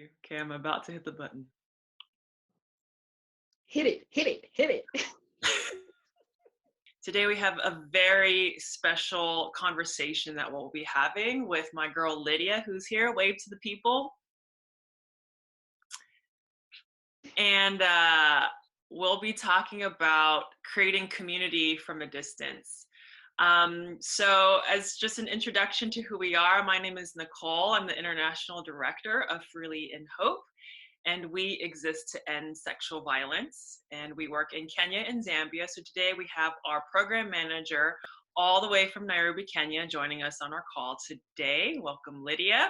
you. Okay, I'm about to hit the button. Hit it, hit it, hit it. Today we have a very special conversation that we'll be having with my girl Lydia, who's here. Wave to the people. And we'll be talking about creating community from a distance. So as just an introduction to who we are, my name is Nicole. I'm the International Director of Freely in Hope, and we exist to end sexual violence. And we work in Kenya and Zambia. So today we have our program manager all the way from Nairobi, Kenya, joining us on our call today. Welcome, Lydia.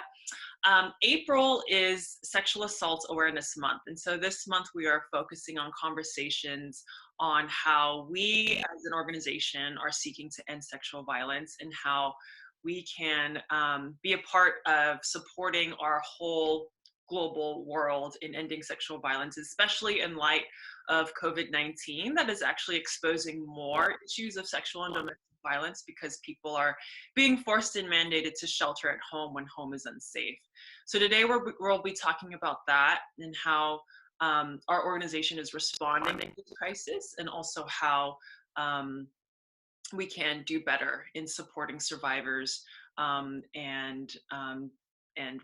April is Sexual Assault Awareness Month. And so this month we are focusing on conversations on how we as an organization are seeking to end sexual violence and how we can be a part of supporting our whole global world in ending sexual violence, especially in light of COVID-19 that is actually exposing more issues of sexual and domestic violence because people are being forced and mandated to shelter at home when home is unsafe. So today we'll be talking about that and how our organization is responding to this crisis, and also how we can do better in supporting survivors and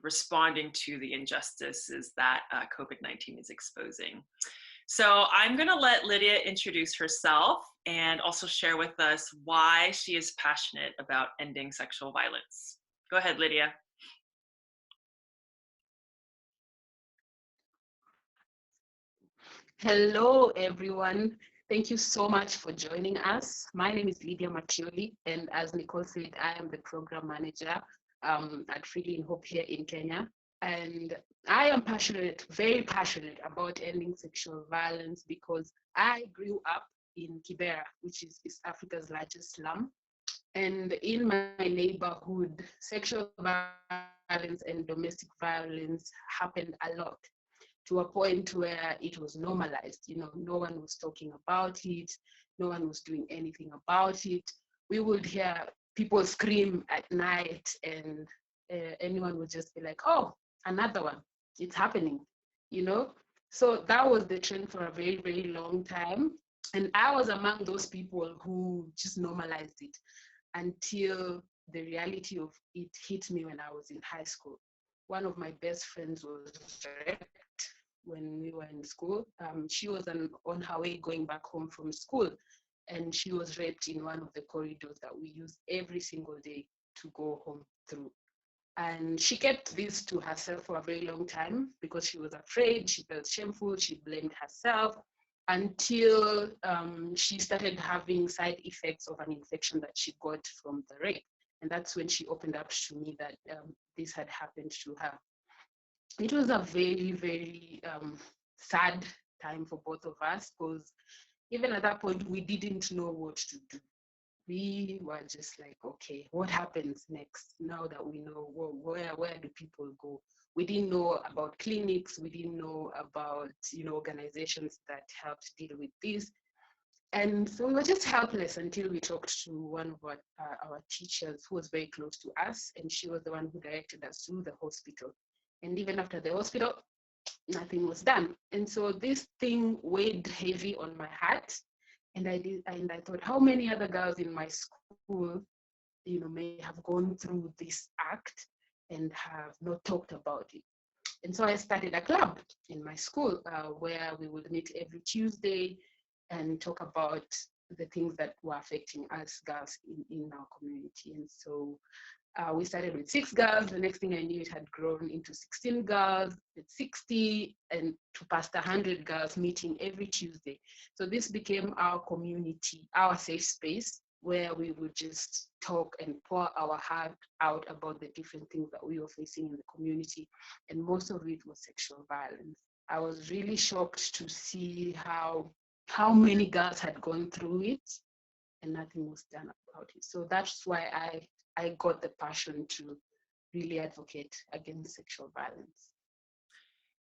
responding to the injustices that COVID-19 is exposing. So I'm going to let Lydia introduce herself and also share with us why she is passionate about ending sexual violence. Go ahead, Lydia. Hello, everyone. Thank you so much for joining us. My name is Lydia Matioli, and as Nicole said, I am the program manager at Freely in Hope here in Kenya. And I am passionate, very passionate about ending sexual violence because I grew up in Kibera, which is East Africa's largest slum. And in my neighborhood, sexual violence and domestic violence happened a lot, to a point where it was normalized. You know, no one was talking about it, no one was doing anything about it. We would hear people scream at night, and anyone would just be like, oh, another one, it's happening, you know? So that was the trend for a very, very long time. And I was among those people who just normalized it until the reality of it hit me when I was in high school. One of my best friends was raped when we were in school. She was on her way going back home from school, and she was raped in one of the corridors that we use every single day to go home through. And she kept this to herself for a very long time because she was afraid, she felt shameful, she blamed herself, until she started having side effects of an infection that she got from the rape. And that's when she opened up to me that this had happened to her. It was a very, very sad time for both of us, because even at that point, we didn't know what to do. We were just like, okay, what happens next now that we know where do people go? We didn't know about clinics. We didn't know about, organizations that helped deal with this. And so we were just helpless until we talked to one of our teachers who was very close to us, and she was the one who directed us to the hospital. And even after the hospital, nothing was done. And so this thing weighed heavy on my heart. And I thought, how many other girls in my school, may have gone through this act and have not talked about it. And so I started a club in my school where we would meet every Tuesday and talk about the things that were affecting us girls in our community. And so we started with 6 girls. The next thing I knew, it had grown into 16 girls, with 60, and to past 100 girls meeting every Tuesday. So this became our community, our safe space, where we would just talk and pour our heart out about the different things that we were facing in the community. And most of it was sexual violence. I was really shocked to see how many girls had gone through it and nothing was done about it. So that's why I got the passion to really advocate against sexual violence.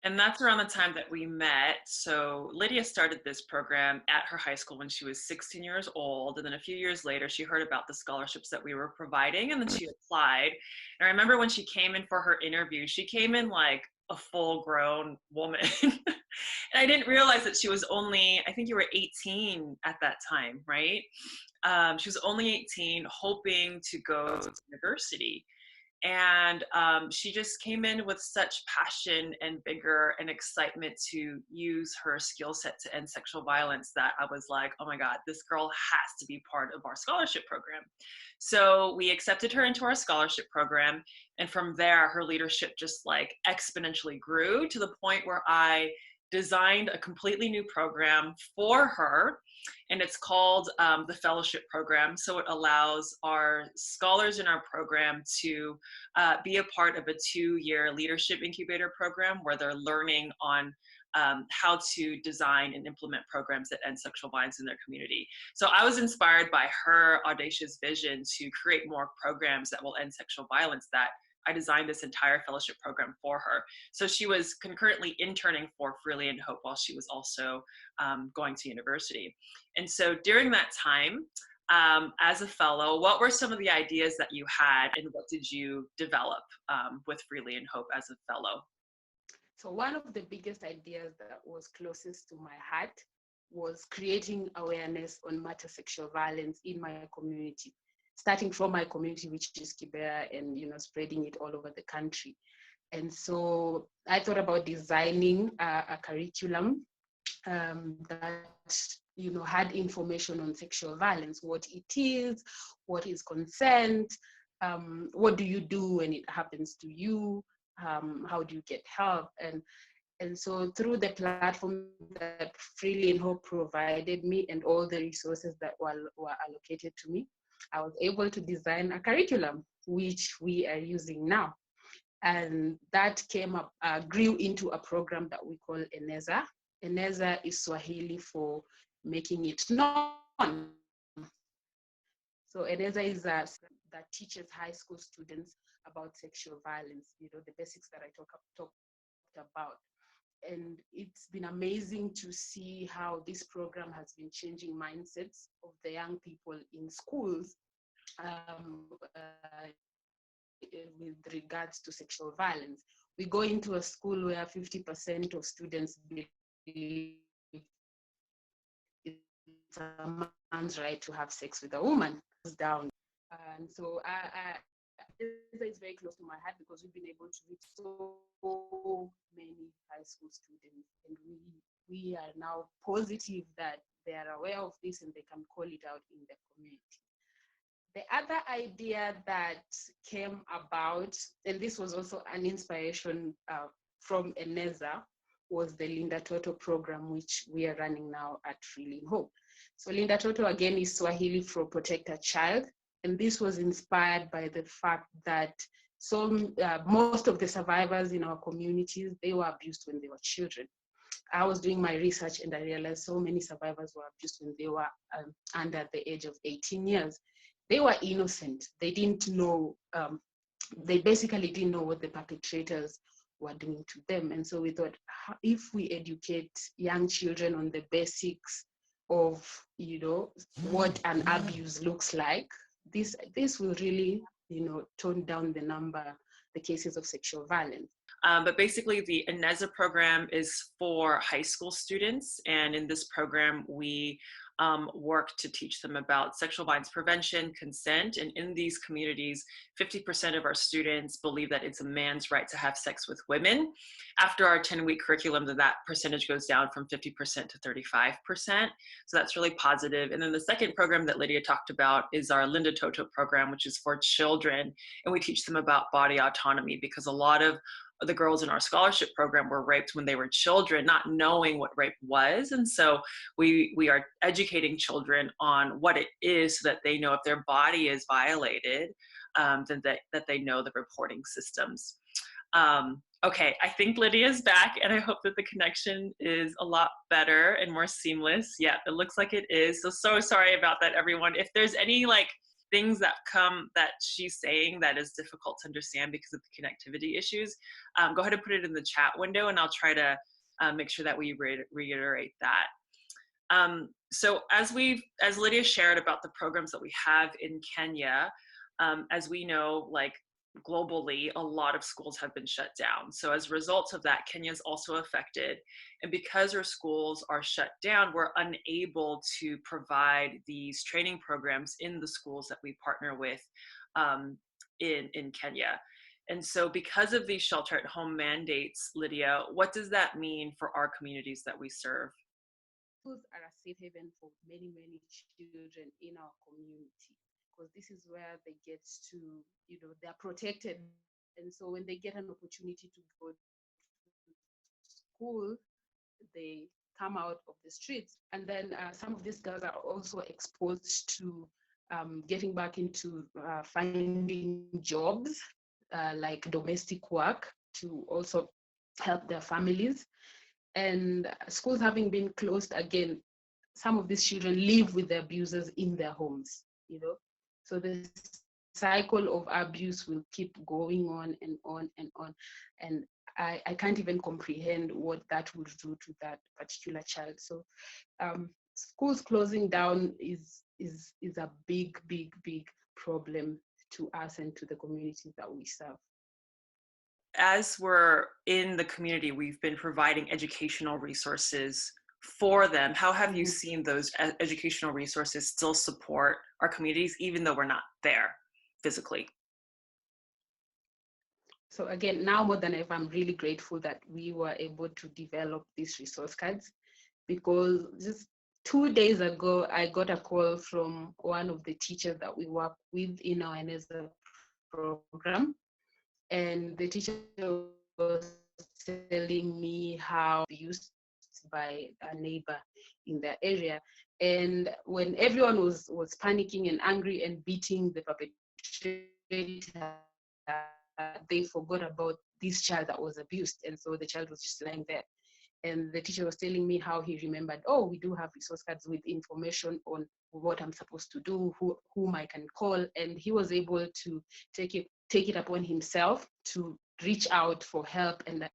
And that's around the time that we met. So Lydia started this program at her high school when she was 16 years old. And then a few years later, she heard about the scholarships that we were providing, and then she applied. And I remember when she came in for her interview, she came in like, a full-grown woman. And I didn't realize that she was only, I think you were 18 at that time, right? She was only 18, hoping to go to university. And she just came in with such passion and vigor and excitement to use her skill set to end sexual violence that I was like, oh my God, this girl has to be part of our scholarship program. So we accepted her into our scholarship program. And from there, her leadership just like exponentially grew to the point where I designed a completely new program for her, and it's called the fellowship program. So it allows our scholars in our program to be a part of a 2-year leadership incubator program where they're learning on how to design and implement programs that end sexual violence in their community. So I was inspired by her audacious vision to create more programs that will end sexual violence, that I designed this entire fellowship program for her. So she was concurrently interning for Freely and Hope while she was also going to university. And so during that time, as a fellow, what were some of the ideas that you had, and what did you develop with Freely and Hope as a fellow? So one of the biggest ideas that was closest to my heart was creating awareness on matter sexual violence in my community, starting from my community, which is Kibera, and spreading it all over the country. And so I thought about designing a curriculum that had information on sexual violence, what it is, what is consent, what do you do when it happens to you, how do you get help, and so through the platform that Freely and Hope provided me and all the resources that were allocated to me, I was able to design a curriculum which we are using now. And that grew into a program that we call Eneza. Eneza is Swahili for making it known. So Eneza is that teaches high school students about sexual violence, the basics that I talked about. And it's been amazing to see how this program has been changing mindsets of the young people in schools with regards to sexual violence. We go into a school where 50% of students believe it's a man's right to have sex with a woman. It's down. And so it's very close to my heart because we've been able to reach so many high school students, and we are now positive that they are aware of this and they can call it out in the community. The other idea that came about, and this was also an inspiration from Eneza, was the Linda Toto program, which we are running now at Freely and Hope. So Linda Toto, again, is Swahili for Protect a Child. And this was inspired by the fact that most of the survivors in our communities, they were abused when they were children. I was doing my research and I realized so many survivors were abused when they were under the age of 18 years. They were innocent. They didn't know, they basically didn't know what the perpetrators were doing to them. And so we thought, if we educate young children on the basics of, what an abuse looks like, this will really, tone down the cases of sexual violence. But basically, the Eneza program is for high school students. And in this program, we work to teach them about sexual violence prevention, consent. And in these communities, 50% of our students believe that it's a man's right to have sex with women. After our 10-week curriculum, that percentage goes down from 50% to 35%. So that's really positive. And then the second program that Lydia talked about is our Linda Toto program, which is for children. And we teach them about body autonomy, because a lot of the girls in our scholarship program were raped when they were children, not knowing what rape was. And so we are educating children on what it is, so that they know if their body is violated, then that they know the reporting systems. Okay, I think Lydia's back, and I hope that the connection is a lot better and more seamless. Yeah, it looks like it is. So sorry about that, everyone. If there's any things that she's saying that is difficult to understand because of the connectivity issues, go ahead and put it in the chat window, and I'll try to make sure that we reiterate that. So as Lydia shared about the programs that we have in Kenya, as we know, globally, a lot of schools have been shut down. So as a result of that, Kenya is also affected. And because our schools are shut down, we're unable to provide these training programs in the schools that we partner with in Kenya. And so because of these shelter at home mandates, Lydia, what does that mean for our communities that we serve? Schools are a safe haven for many, many children in our community because this is where they get to, they're protected. And so when they get an opportunity to go to school, they come out of the streets. And then some of these girls are also exposed to getting back into finding jobs like domestic work to also help their families. And schools having been closed again, some of these children live with the abusers in their homes, So the cycle of abuse will keep going on and on and on. And I can't even comprehend what that would do to that particular child. So schools closing down is a big, big, big problem to us and to the communities that we serve. As we're in the community, we've been providing educational resources for them. How have you seen those educational resources still support our communities, even though we're not there physically? So again, now more than ever, I'm really grateful that we were able to develop these resource cards, because just 2 days ago, I got a call from one of the teachers that we work with in our NSA program. And the teacher was telling me how abused by a neighbor in their area. And when everyone was panicking and angry and beating the perpetrator, they forgot about this child that was abused. And so the child was just lying there. And the teacher was telling me how he remembered, oh, we do have resource cards with information on what I'm supposed to do, whom I can call. And he was able to take it upon himself to reach out for help. And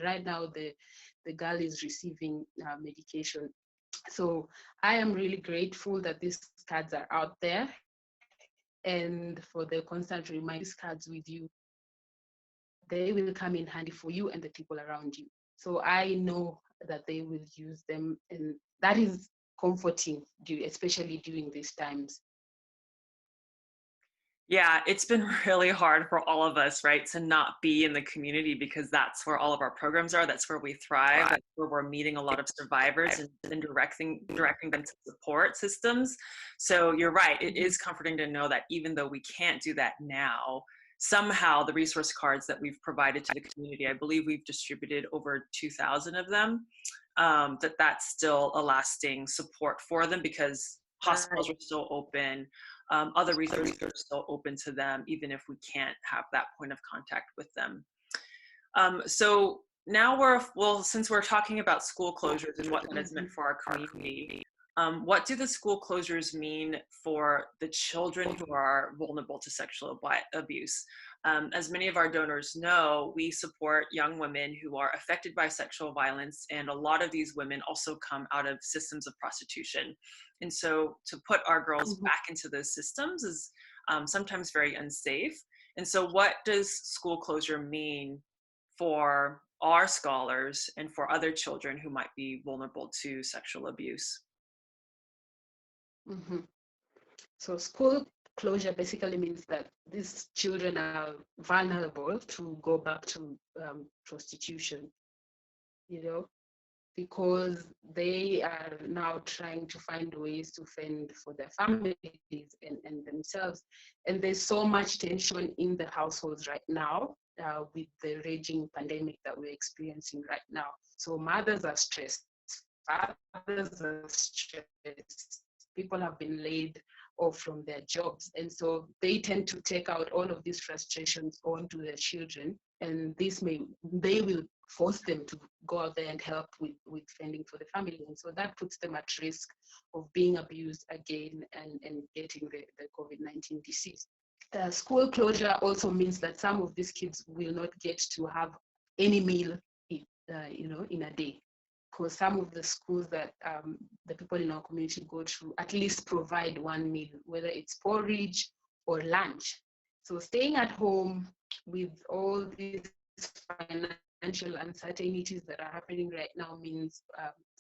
right now the girl is receiving medication. So I am really grateful that these cards are out there, and for the constant reminder, these cards with you, they will come in handy for you and the people around you. So I know that they will use them, and that is comforting, especially during these times. Yeah, it's been really hard for all of us, right, to not be in the community, because that's where all of our programs are. That's where we thrive. That's where we're meeting a lot of survivors and directing them to support systems. So you're right. It is comforting to know that even though we can't do that now, somehow the resource cards that we've provided to the community, I believe we've distributed over 2,000 of them, that's still a lasting support for them, because hospitals are still open. Other resources are still open to them, even if we can't have that point of contact with them. So now since we're talking about school closures and what that has meant for our community, what do the school closures mean for the children who are vulnerable to sexual abuse? As many of our donors know, we support young women who are affected by sexual violence, and a lot of these women also come out of systems of prostitution. And so to put our girls back into those systems is sometimes very unsafe. And so what does school closure mean for our scholars and for other children who might be vulnerable to sexual abuse? So school closure basically means that these children are vulnerable to go back to prostitution, because they are now trying to find ways to fend for their families and themselves. And there's so much tension in the households right now with the raging pandemic that we're experiencing right now. So mothers are stressed, fathers are stressed, people have been laid off from their jobs. And so they tend to take out all of these frustrations onto their children. And they will force them to go out there and help with fending for the family. And so that puts them at risk of being abused again and getting the COVID-19 disease. School closure also means that some of these kids will not get to have any meal, in a day, because some of the schools that the people in our community go to at least provide one meal, whether it's porridge or lunch. So staying at home with all these financial uncertainties that are happening right now means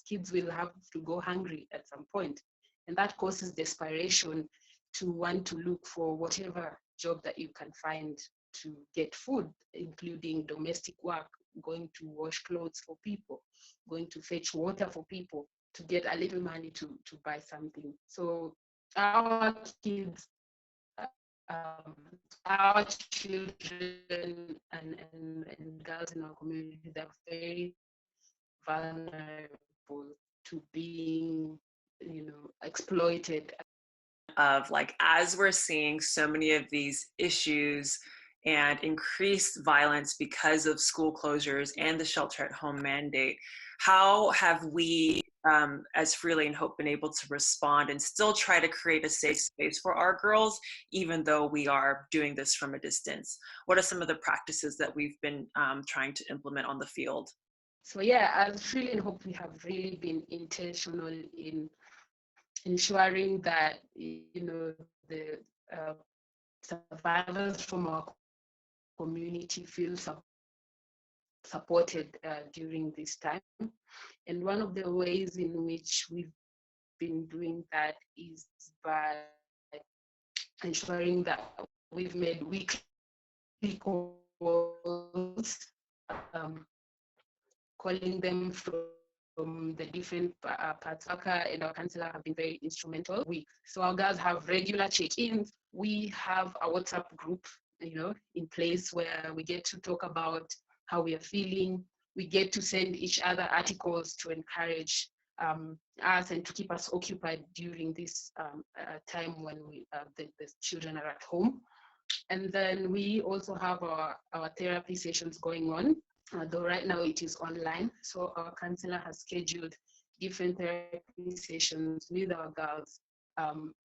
kids will have to go hungry at some point. And that causes desperation to want to look for whatever job that you can find to get food, including domestic work, going to wash clothes for people, going to fetch water for people to get a little money to buy something. So our kids, our children and girls in our community, they're very vulnerable to being, exploited. Of like, as we're seeing so many of these issues and increased violence because of school closures and the shelter at home mandate, how have we as Freely and Hope been able to respond and still try to create a safe space for our girls, even though we are doing this from a distance? What are some of the practices that we've been trying to implement on the field? So yeah, as Freely and Hope, we have really been intentional in ensuring that, the survivors from our community feel supported during this time. And one of the ways in which we've been doing that is by ensuring that we've made weekly calls, um, calling them from the different parts. Worker and our counselor have been very instrumental. So our girls have regular check-ins. We have a WhatsApp group, in place where we get to talk about how we are feeling. We get to send each other articles to encourage us and to keep us occupied during this time when the children are at home. And then we also have our therapy sessions going on, though right now it is online. So our counselor has scheduled different therapy sessions with our girls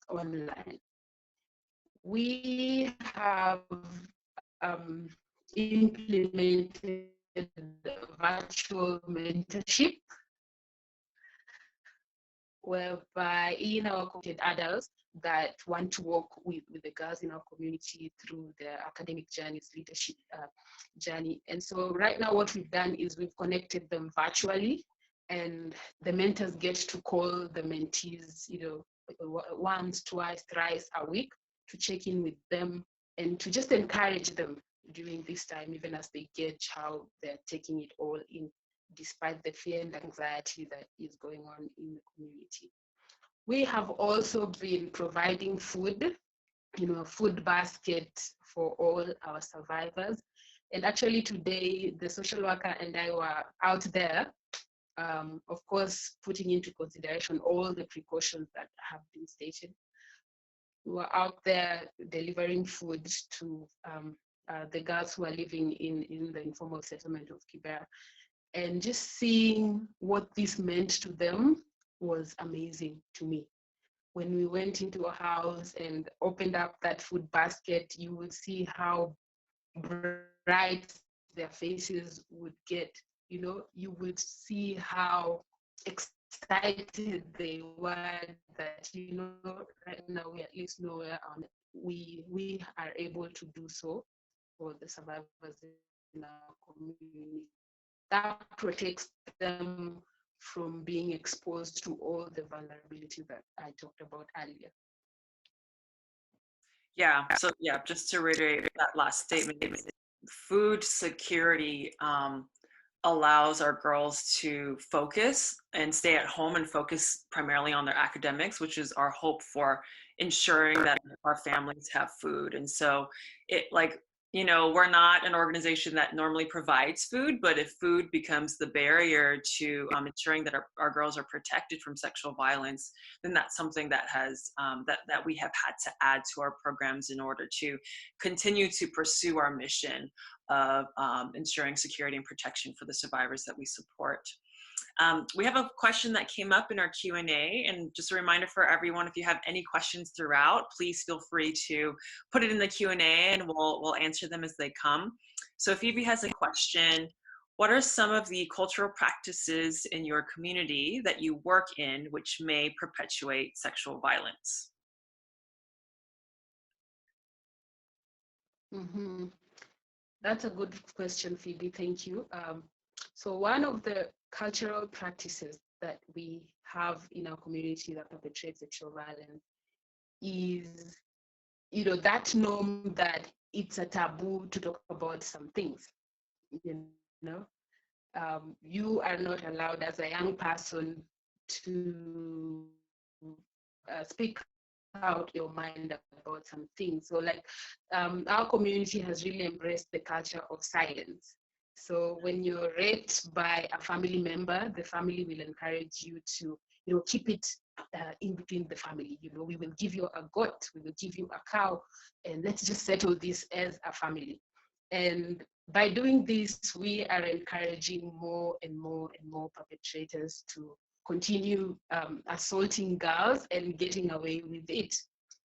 online. We have implemented virtual mentorship, whereby in our committed adults that want to work with the girls in our community through their academic journeys, leadership journey. And so right now what we've done is we've connected them virtually, and the mentors get to call the mentees, once, twice, thrice a week to check in with them and to just encourage them during this time, even as they gauge how they're taking it all in, despite the fear and anxiety that is going on in the community. We have also been providing food, a food basket for all our survivors. And actually today, the social worker and I were out there, of course, putting into consideration all the precautions that have been stated. We were out there delivering food to the girls who are living in the informal settlement of Kibera. And just seeing what this meant to them was amazing to me. When we went into a house and opened up that food basket, you would see how bright their faces would get. You would see how excited they were that, right now we at least know where we are able to do so for the survivors in our community. That protects them from being exposed to all the vulnerability that I talked about earlier. Yeah, so yeah, just to reiterate that last statement, food security allows our girls to focus and stay at home and focus primarily on their academics, which is our hope for ensuring that our families have food. And so we're not an organization that normally provides food, but if food becomes the barrier to ensuring that our girls are protected from sexual violence, then that's something that has that we have had to add to our programs in order to continue to pursue our mission of ensuring security and protection for the survivors that we support. We have a question that came up in our Q&A, and just a reminder for everyone, if you have any questions throughout, please feel free to put it in the Q&A and we'll answer them as they come. So Phoebe has a question. What are some of the cultural practices in your community that you work in which may perpetuate sexual violence? Mm-hmm. That's a good question, Phoebe. Thank you. So one of the cultural practices that we have in our community that perpetrates sexual violence is, that norm that it's a taboo to talk about some things. You know, you are not allowed as a young person to speak out your mind about some things. So, like, our community has really embraced the culture of silence. So, when you're raped by a family member, the family will encourage you to, keep it in between the family. We will give you a goat, we will give you a cow, and let's just settle this as a family. And by doing this, we are encouraging more and more and more perpetrators to continue assaulting girls and getting away with it.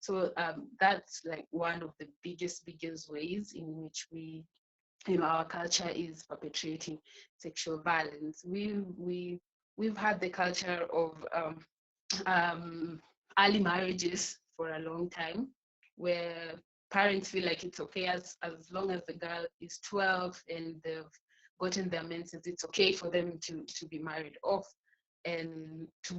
So that's like one of the biggest ways in which our culture is perpetrating sexual violence. We've had the culture of early marriages for a long time, where parents feel like it's okay as long as the girl is 12 and they've gotten their menses, it's okay for them to be married off and to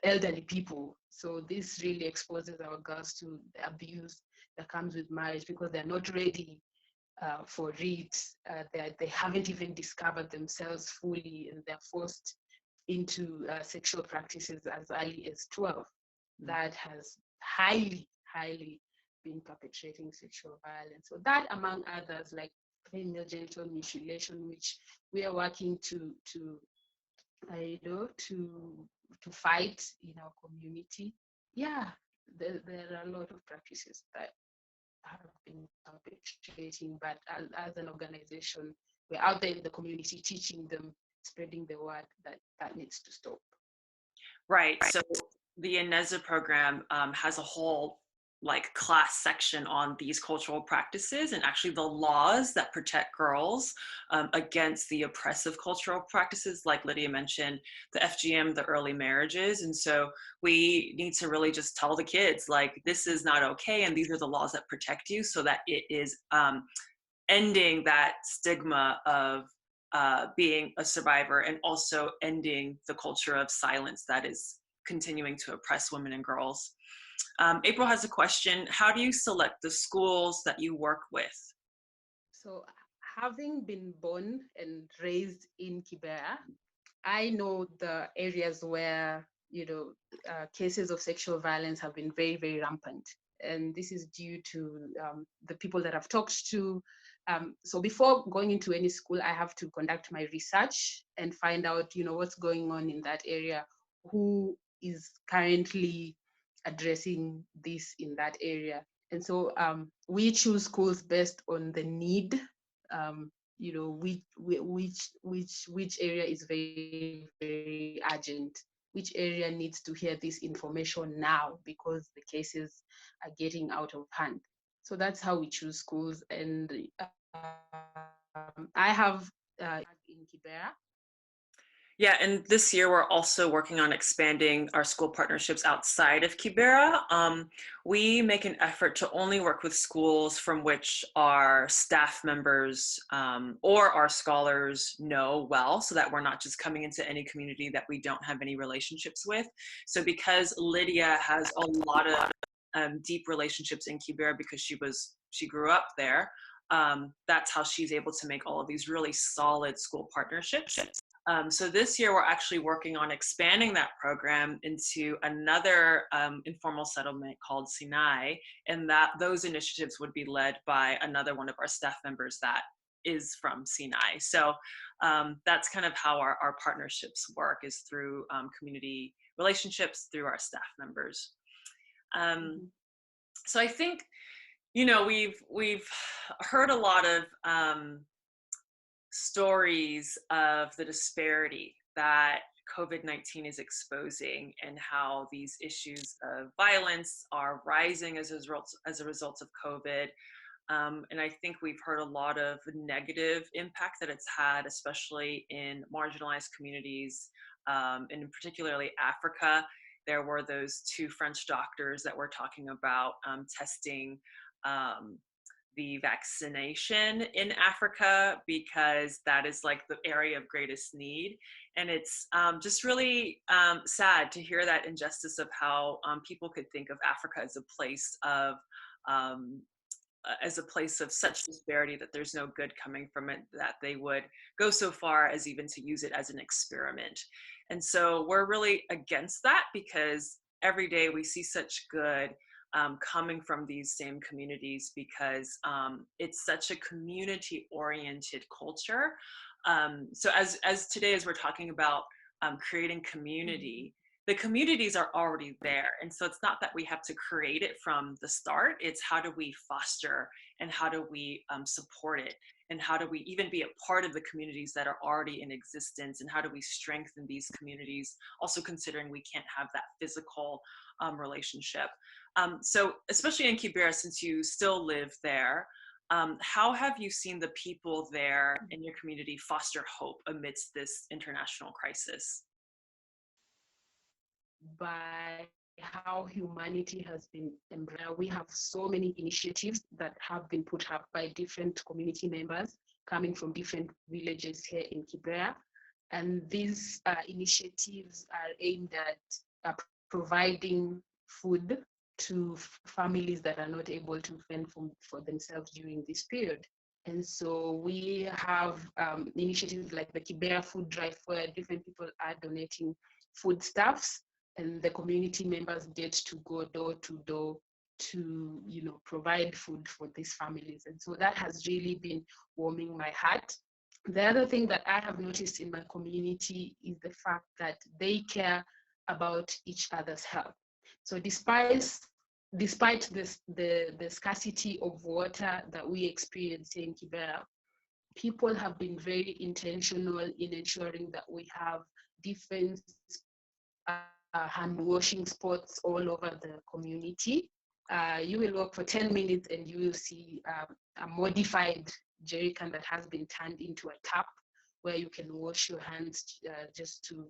elderly people. So this really exposes our girls to the abuse that comes with marriage because they're not ready for it. They haven't even discovered themselves fully and they're forced into sexual practices as early as 12. That has highly been perpetrating sexual violence. So that, among others, like female genital mutilation, which we are working to to fight in our community. Yeah, there are a lot of practices that have been perpetrating, but as an organization, we're out there in the community teaching them, spreading the word that that needs to stop. Right. So the Ineza program has a whole like class section on these cultural practices and actually the laws that protect girls against the oppressive cultural practices, like Lydia mentioned, the FGM, the early marriages. And so we need to really just tell the kids, like, this is not okay. And these are the laws that protect you so that it is ending that stigma of being a survivor and also ending the culture of silence that is continuing to oppress women and girls. April has a question. How do you select the schools that you work with? So, having been born and raised in Kibera, I know the areas where cases of sexual violence have been very rampant, and this is due to the people that I've talked to. So before going into any school, I have to conduct my research and find out what's going on in that area, who is currently addressing this in that area. And so we choose schools based on the need, which area is very urgent, which area needs to hear this information now because the cases are getting out of hand. So that's how we choose schools. And I have in Kibera. Yeah, and this year we're also working on expanding our school partnerships outside of Kibera. We make an effort to only work with schools from which our staff members or our scholars know well, so that we're not just coming into any community that we don't have any relationships with. So because Lydia has a lot of deep relationships in Kibera because she grew up there, that's how she's able to make all of these really solid school partnerships. So this year, we're actually working on expanding that program into another informal settlement called Sinai, and that those initiatives would be led by another one of our staff members that is from Sinai. So that's kind of how our partnerships work, is through community relationships through our staff members. So I think, we've heard a lot of stories of the disparity that COVID-19 is exposing and how these issues of violence are rising as a result of COVID. And I think we've heard a lot of negative impact that it's had, especially in marginalized communities, and in particularly Africa. There were those two French doctors that were talking about testing the vaccination in Africa, because that is like the area of greatest need. And it's just really sad to hear that injustice of how people could think of Africa um, as a place of such disparity that there's no good coming from it, that they would go so far as even to use it as an experiment. And so we're really against that, because every day we see such good coming from these same communities, because it's such a community oriented culture. So as today, as we're talking about creating community, the communities are already there. And so it's not that we have to create it from the start, it's how do we foster and how do we support it, and how do we even be a part of the communities that are already in existence, and how do we strengthen these communities, also considering we can't have that physical relationship. So especially in Kibera, since you still live there, how have you seen the people there in your community foster hope amidst this international crisis? By how humanity has been embraced. We have so many initiatives that have been put up by different community members coming from different villages here in Kibera. And these initiatives are aimed at providing food to families that are not able to fend for themselves during this period. And so we have initiatives like the Kibera food drive, where different people are donating foodstuffs, and the community members get to go door to door to provide food for these families. And so that has really been warming my heart. The other thing that I have noticed in my community is the fact that they care about each other's health. So despite this, the scarcity of water that we experience in Kibera, people have been very intentional in ensuring that we have different hand washing spots all over the community. You will walk for 10 minutes and you will see a modified jerry can that has been turned into a tap, where you can wash your hands just to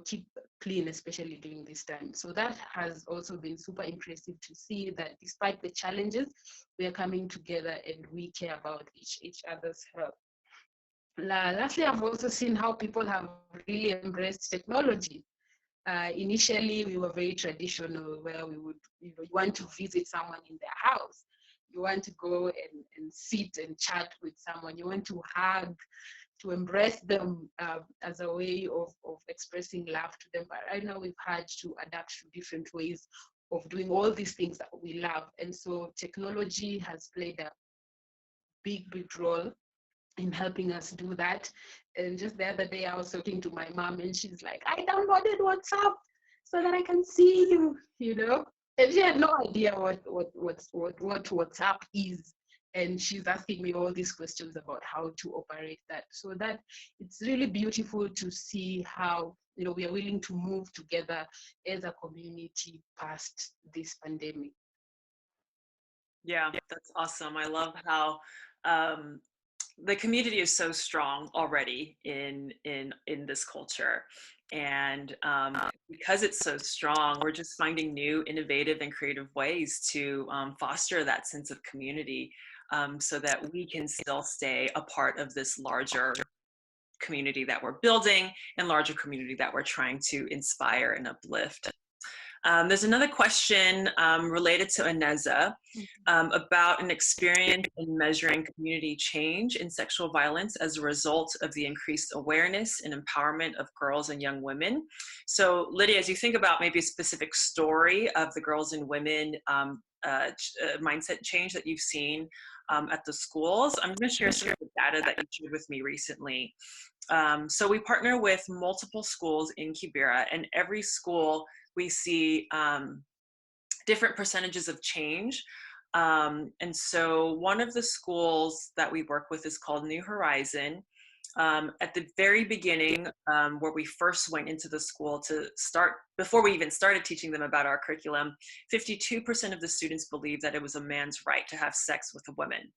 keep clean, especially during this time. So that has also been super impressive to see that despite the challenges, we are coming together and we care about each other's health. Lastly, I've also seen how people have really embraced technology. Initially, we were very traditional, where we would, you want to visit someone in their house, you want to go and sit and chat with someone, you want to hug, to embrace them as a way of expressing love to them. But right now, we've had to adapt to different ways of doing all these things that we love. And so technology has played a big role in helping us do that. And just the other day, I was talking to my mom, and she's like, I downloaded WhatsApp so that I can see you. And she had no idea what WhatsApp is. And she's asking me all these questions about how to operate that. So that it's really beautiful to see how we are willing to move together as a community past this pandemic. Yeah, that's awesome. I love how the community is so strong already in this culture, and because it's so strong, we're just finding new, innovative, and creative ways to foster that sense of community, so that we can still stay a part of this larger community that we're building and larger community that we're trying to inspire and uplift. There's another question related to Aneza about an experience in measuring community change in sexual violence as a result of the increased awareness and empowerment of girls and young women. So Lydia, as you think about maybe a specific story of the girls and women mindset change that you've seen at the schools, I'm going to share some of the data that you shared with me recently. So we partner with multiple schools in Kibera, and every school we see different percentages of change. And so one of the schools that we work with is called New Horizon. At the very beginning, where we first went into the school to start, before we even started teaching them about our curriculum, 52% of the students believed that it was a man's right to have sex with a woman.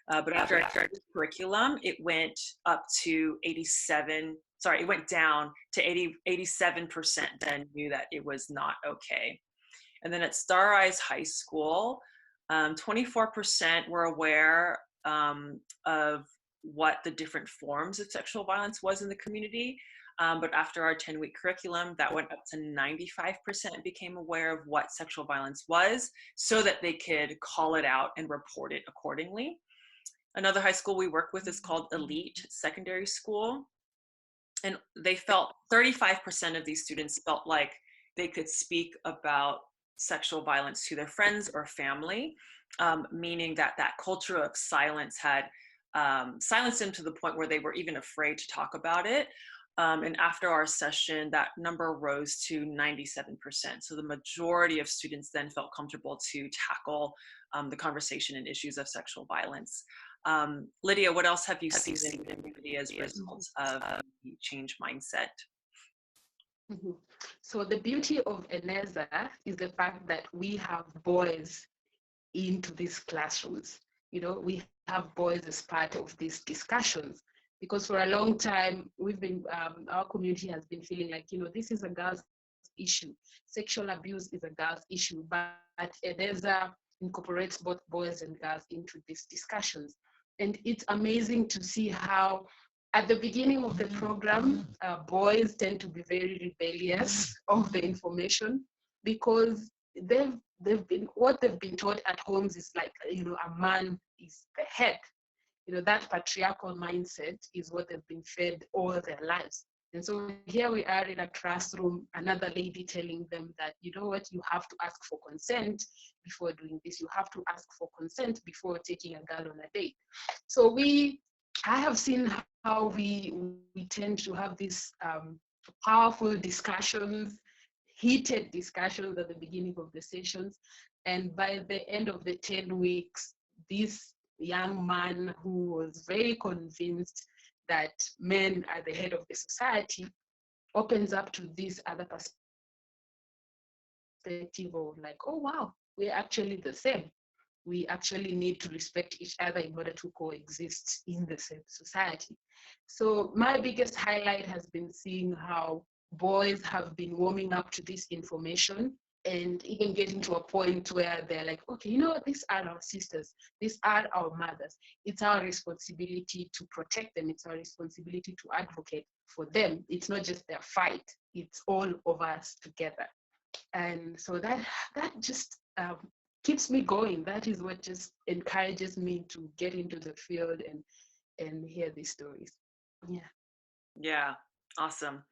But after I started the curriculum, it went up to 87, sorry, it went down to 87% then knew that it was not okay. And then at Star Eyes High School, 24% were aware of what the different forms of sexual violence was in the community. But after our 10-week curriculum, that went up to 95% became aware of what sexual violence was so that they could call it out and report it accordingly. Another high school we work with is called Elite Secondary School. And they felt 35% of these students felt like they could speak about sexual violence to their friends or family, meaning that that culture of silence had silenced them to the point where they were even afraid to talk about it. And after our session, that number rose to 97%. So the majority of students then felt comfortable to tackle the conversation and issues of sexual violence. Lydia, what else have you seen in the community as a result of the change mindset? Mhm. So the beauty of Eneza is the fact that we have boys into these classrooms. You know, we have boys as part of these discussions because for a long time we've been, our community has been feeling like, you know, this is a girl's issue. Sexual abuse is a girl's issue, but Eneza incorporates both boys and girls into these discussions. And it's amazing to see how at the beginning of the program, boys tend to be very rebellious of the information because they've been what they've been taught at homes is like, you know, a man is the head. You know, that patriarchal mindset is what they've been fed all their lives. And so here we are in a classroom, another lady telling them that, you know what, you have to ask for consent before doing this. You have to ask for consent before taking a girl on a date. So I have seen how we tend to have these powerful discussions, heated discussions at the beginning of the sessions. And by the end of the 10 weeks, this young man who was very convinced that men are the head of the society opens up to this other perspective of like, oh wow, we're actually the same. We actually need to respect each other in order to coexist in the same society. So my biggest highlight has been seeing how boys have been warming up to this information and even getting to a point where they're like, okay, you know, these are our sisters, these are our mothers. It's our responsibility to protect them. It's our responsibility to advocate for them. It's not just their fight, it's all of us together. And so that just keeps me going. That is what just encourages me to get into the field and hear these stories. Yeah. Yeah, awesome.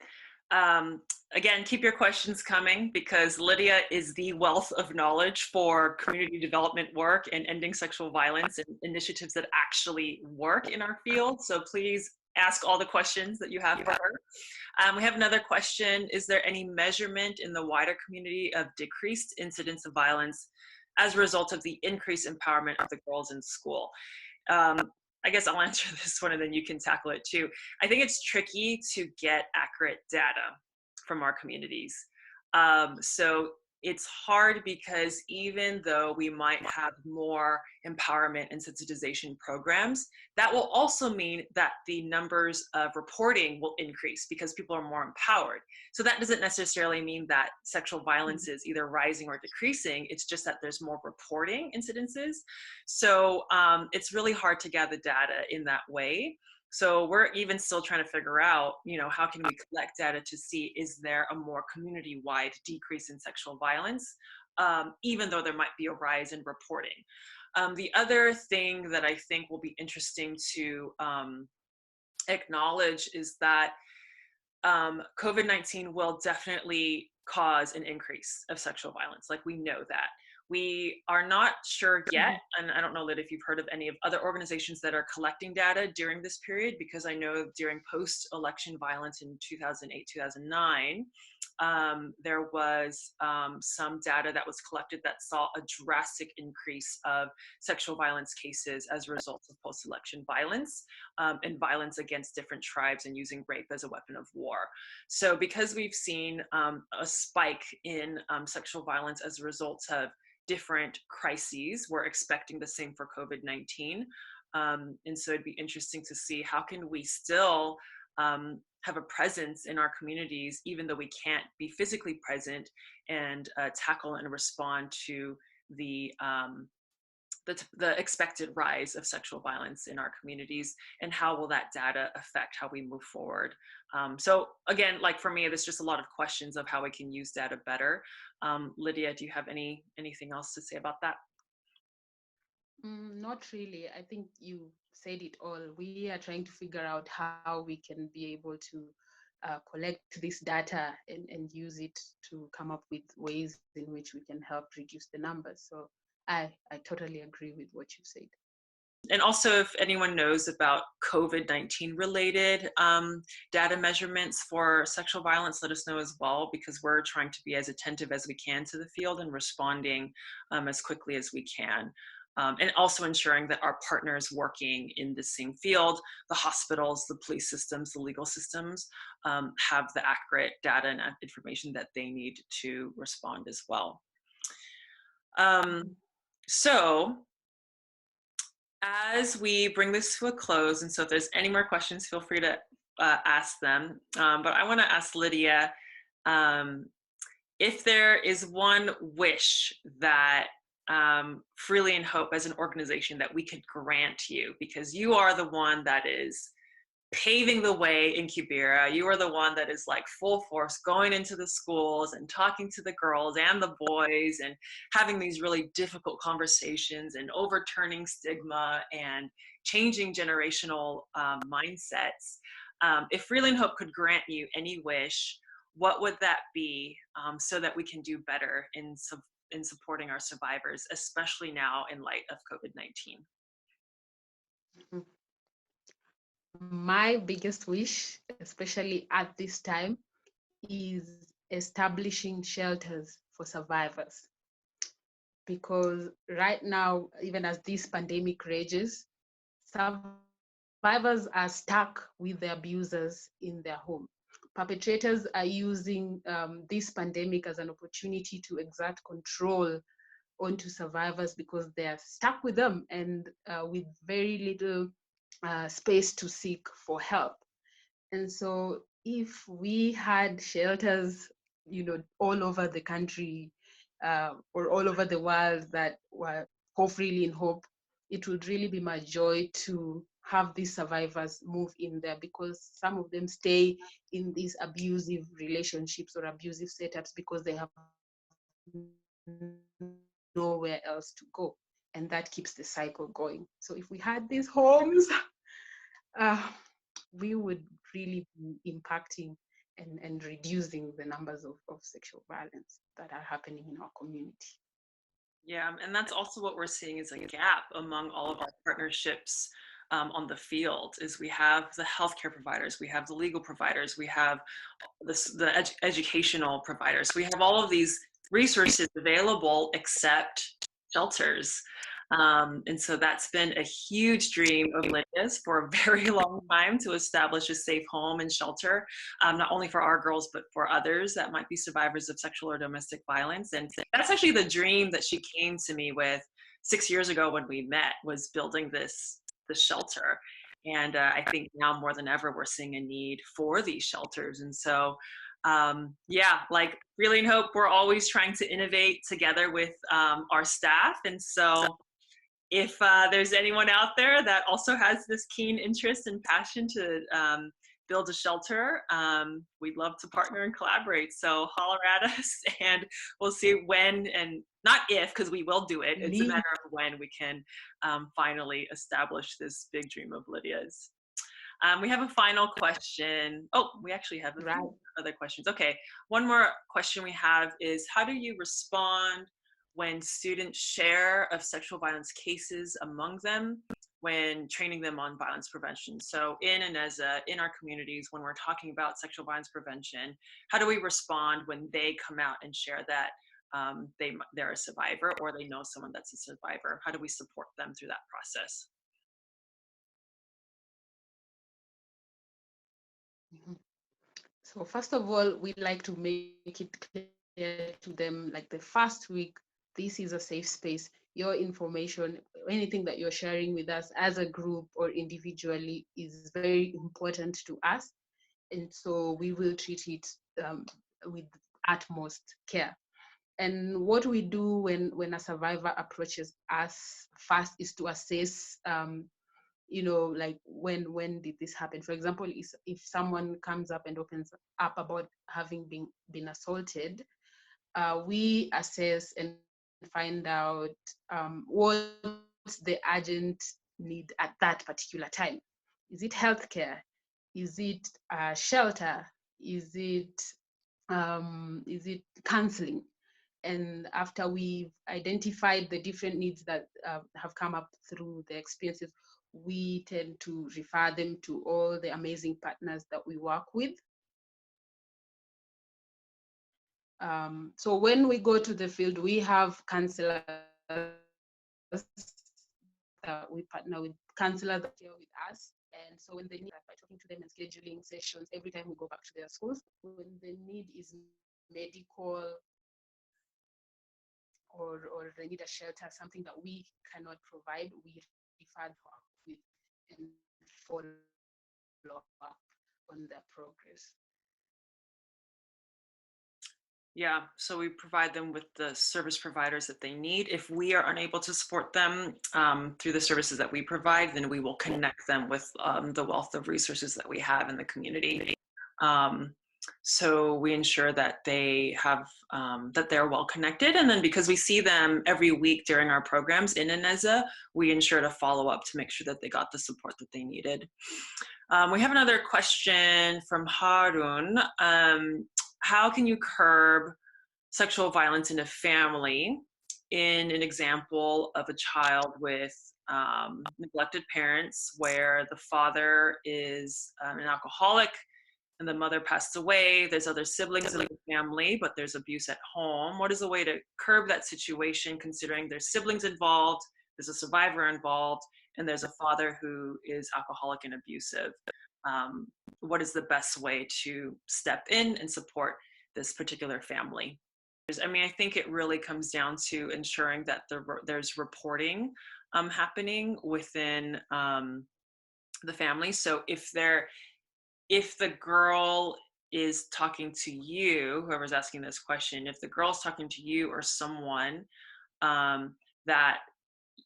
Again, keep your questions coming because Lydia is the wealth of knowledge for community development work and ending sexual violence and initiatives that actually work in our field. So please ask all the questions that you have for her. We have another question. Is there any measurement in the wider community of decreased incidents of violence as a result of the increased empowerment of the girls in school? I guess I'll answer this one and then you can tackle it too. I think it's tricky to get accurate data from our communities. So it's hard because even though we might have more empowerment and sensitization programs, that will also mean that the numbers of reporting will increase because people are more empowered. So that doesn't necessarily mean that sexual violence is either rising or decreasing. It's just that there's more reporting incidences. So it's really hard to gather data in that way. So we're even still trying to figure out, you know, how can we collect data to see, is there a more community-wide decrease in sexual violence, even though there might be a rise in reporting. The other thing that I think will be interesting to acknowledge is that COVID-19 will definitely cause an increase of sexual violence. Like, we know that. We are not sure yet, and I don't know that if you've heard of any of other organizations that are collecting data during this period, because I know during post-election violence in 2008, 2009, there was some data that was collected that saw a drastic increase of sexual violence cases as a result of post-election violence and violence against different tribes and using rape as a weapon of war. So because we've seen a spike in sexual violence as a result of different crises, we're expecting the same for COVID-19. And so it'd be interesting to see how can we still have a presence in our communities, even though we can't be physically present, and tackle and respond to the the expected rise of sexual violence in our communities, and how will that data affect how we move forward. So again, like for me, there's just a lot of questions of how we can use data better. Lydia, do you have anything else to say about that? Not really. I think you said it all. We are trying to figure out how we can be able to collect this data and use it to come up with ways in which we can help reduce the numbers. So I totally agree with what you said. And also, if anyone knows about COVID-19 related data measurements for sexual violence, let us know as well, because we're trying to be as attentive as we can to the field and responding as quickly as we can. And also ensuring that our partners working in the same field, the hospitals, the police systems, the legal systems, have the accurate data and information that they need to respond as well. So as we bring this to a close, and so if there's any more questions, feel free to ask them. But I want to ask Lydia, if there is one wish that Freely in Hope as an organization that we could grant you, because you are the one that is paving the way in Kibera. You are the one that is like full force going into the schools and talking to the girls and the boys and having these really difficult conversations and overturning stigma and changing generational mindsets. If Freely in Hope could grant you any wish, what would that be, so that we can do better in supporting our survivors, especially now in light of COVID-19? My biggest wish, especially at this time, is establishing shelters for survivors. Because right now, even as this pandemic rages, survivors are stuck with the abusers in their home. Perpetrators are using this pandemic as an opportunity to exert control onto survivors because they are stuck with them and with very little space to seek for help. And so if we had shelters, all over the country or all over the world that were Freely in Hope, it would really be my joy to have these survivors move in there, because some of them stay in these abusive relationships or abusive setups because they have nowhere else to go. And that keeps the cycle going. So if we had these homes, we would really be impacting and reducing the numbers of sexual violence that are happening in our community. Yeah, and that's also what we're seeing is a gap among all of our partnerships on the field. Is we have the healthcare providers, we have the legal providers, we have the educational providers, we have all of these resources available except shelters. And so that's been a huge dream of Lydia's for a very long time, to establish a safe home and shelter, not only for our girls, but for others that might be survivors of sexual or domestic violence. And that's actually the dream that she came to me with 6 years ago when we met, was building this shelter. And I think now more than ever, we're seeing a need for these shelters. And so yeah, like Freely in Hope, we're always trying to innovate together with our staff. And so if there's anyone out there that also has this keen interest and passion to build a shelter, we'd love to partner and collaborate. So holler at us, and we'll see when, and not if, because we will do it. It's a matter of when we can finally establish this big dream of Lydia's. We have a final question. Oh, we actually have a few other questions. Okay, one more question we have is, how do you respond when students share of sexual violence cases among them when training them on violence prevention? So in Ineza, in our communities, when we're talking about sexual violence prevention, how do we respond when they come out and share that they're a survivor, or they know someone that's a survivor? How do we support them through that process? So first of all, we like to make it clear to them, like the first week, this is a safe space. Your information, anything that you're sharing with us as a group or individually, is very important to us. And so we will treat it with utmost care. And what we do when a survivor approaches us first is to assess, like when did this happen? For example, if someone comes up and opens up about having been assaulted, we assess and find out what's the urgent need at that particular time. Is it healthcare? Is it shelter? Is it counseling? And after we've identified the different needs that have come up through the experiences, we tend to refer them to all the amazing partners that we work with. So when we go to the field, we have counselors that we partner with, counselors that are with us. And so when they need, by talking to them and scheduling sessions every time we go back to their schools, when the need is medical or they need a shelter, something that we cannot provide, we refer with and follow up on their progress. Yeah, so we provide them with the service providers that they need. If we are unable to support them through the services that we provide, then we will connect them with the wealth of resources that we have in the community. So we ensure that they have, that they're well connected. And then because we see them every week during our programs in Ineza, we ensure to follow up to make sure that they got the support that they needed. We have another question from Harun. How can you curb sexual violence in a family in an example of a child with neglected parents where the father is an alcoholic and the mother passed away, there's other siblings in the family, but there's abuse at home? What is a way to curb that situation considering there's siblings involved, there's a survivor involved, and there's a father who is alcoholic and abusive? What is the best way to step in and support this particular family? I mean, I think it really comes down to ensuring that there's reporting happening within the family. So if the girl is talking to you, whoever's asking this question, if the girl's talking to you or someone that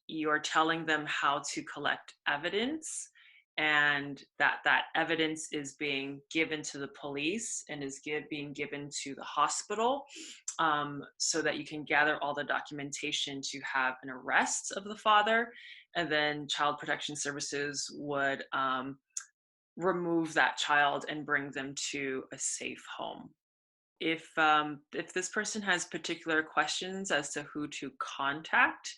you're telling them how to collect evidence, and that evidence is being given to the police and is being given to the hospital, so that you can gather all the documentation to have an arrest of the father, and then Child Protection Services would remove that child and bring them to a safe home. If this person has particular questions as to who to contact,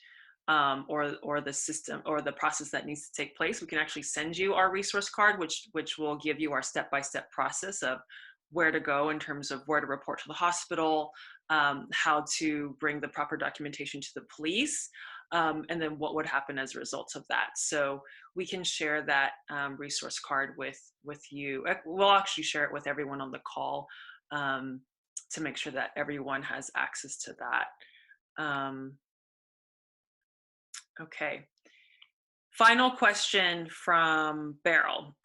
or the system or the process that needs to take place, we can actually send you our resource card, which will give you our step-by-step process of where to go in terms of where to report to the hospital, how to bring the proper documentation to the police, and then what would happen as a result of that. So we can share that resource card with you. We'll actually share it with everyone on the call, to make sure that everyone has access to that. Okay. Final question from Beryl.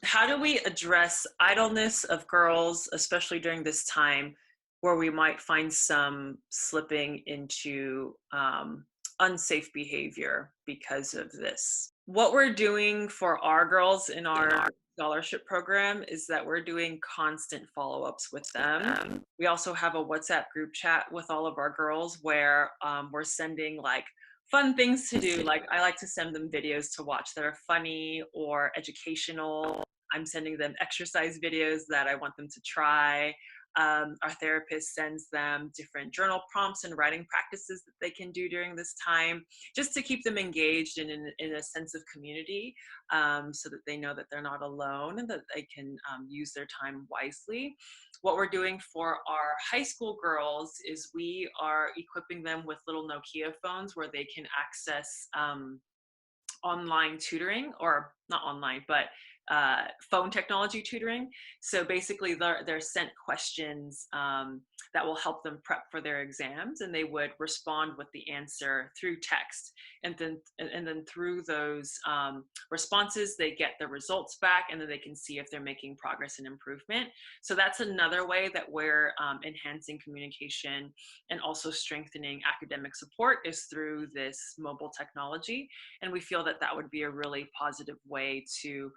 How do we address idleness of girls, especially during this time where we might find some slipping into unsafe behavior because of this? What we're doing for our girls in our scholarship program is that we're doing constant follow-ups with them. We also have a WhatsApp group chat with all of our girls where we're sending like fun things to do. Like I like to send them videos to watch that are funny or educational. I'm sending them exercise videos that I want them to try. Our therapist sends them different journal prompts and writing practices that they can do during this time, just to keep them engaged and in a sense of community, so that they know that they're not alone and that they can use their time wisely. What we're doing for our high school girls is we are equipping them with little Nokia phones where they can access online tutoring, or not online, but phone technology tutoring. So basically they're sent questions that will help them prep for their exams, and they would respond with the answer through text. And then through those responses, they get the results back, and then they can see if they're making progress and improvement. So that's another way that we're enhancing communication and also strengthening academic support, is through this mobile technology. And we feel that that would be a really positive way to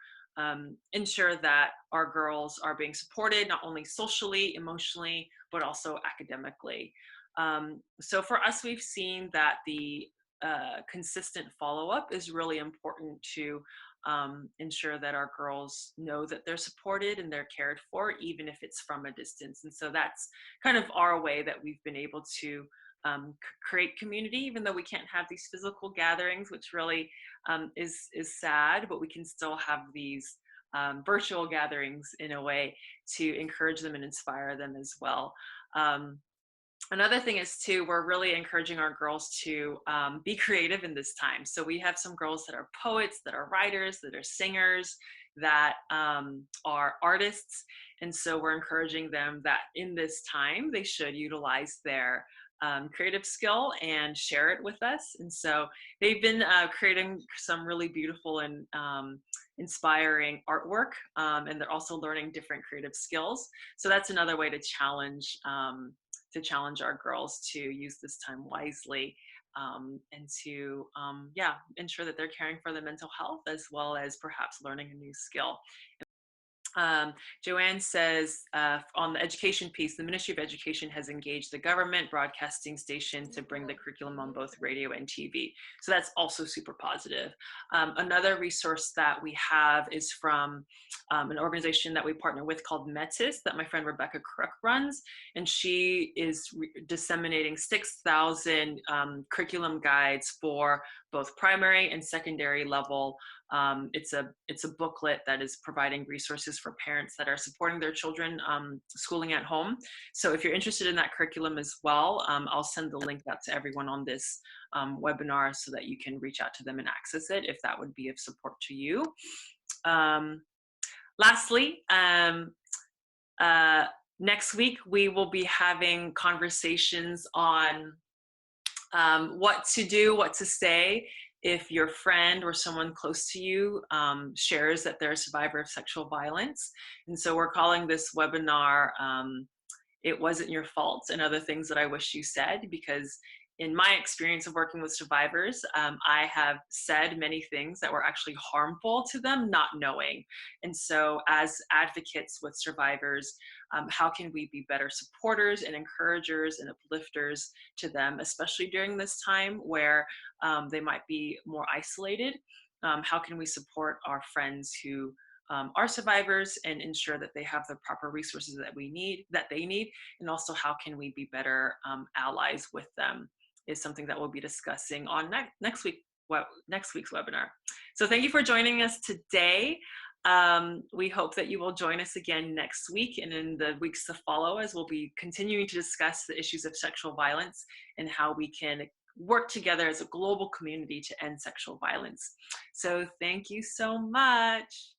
ensure that our girls are being supported, not only socially, emotionally, but also academically. So for us, we've seen that the consistent follow-up is really important to ensure that our girls know that they're supported and they're cared for, even if it's from a distance. And so that's kind of our way that we've been able to create community, even though we can't have these physical gatherings, which really is sad, but we can still have these virtual gatherings in a way to encourage them and inspire them as well. Another thing is too, we're really encouraging our girls to be creative in this time. So we have some girls that are poets, that are writers, that are singers, that are artists. And so we're encouraging them that in this time, they should utilize their creative skill and share it with us. And so they've been creating some really beautiful and inspiring artwork, and they're also learning different creative skills. So that's another way to challenge our girls to use this time wisely, and to ensure that they're caring for their mental health as well as perhaps learning a new skill. Joanne says, on the education piece, the Ministry of Education has engaged the government broadcasting station to bring the curriculum on both radio and TV. So that's also super positive. Another resource that we have is from an organization that we partner with called Metis, that my friend Rebecca Crook runs. And she is disseminating 6,000 curriculum guides for both primary and secondary level. It's a booklet that is providing resources for parents that are supporting their children schooling at home. So if you're interested in that curriculum as well, I'll send the link out to everyone on this webinar so that you can reach out to them and access it if that would be of support to you. Lastly, next week we will be having conversations on what to do, what to say if your friend or someone close to you shares that they're a survivor of sexual violence. And so we're calling this webinar, It Wasn't Your Fault, and Other Things That I Wish You Said, because in my experience of working with survivors, I have said many things that were actually harmful to them, not knowing. And so as advocates with survivors, how can we be better supporters and encouragers and uplifters to them, especially during this time where they might be more isolated? How can we support our friends who are survivors and ensure that they have the proper resources that they need, and also how can we be better allies with them, is something that we'll be discussing on next week's webinar. So thank you for joining us today. We hope that you will join us again next week and in the weeks to follow, as we'll be continuing to discuss the issues of sexual violence and how we can work together as a global community to end sexual violence. So thank you so much.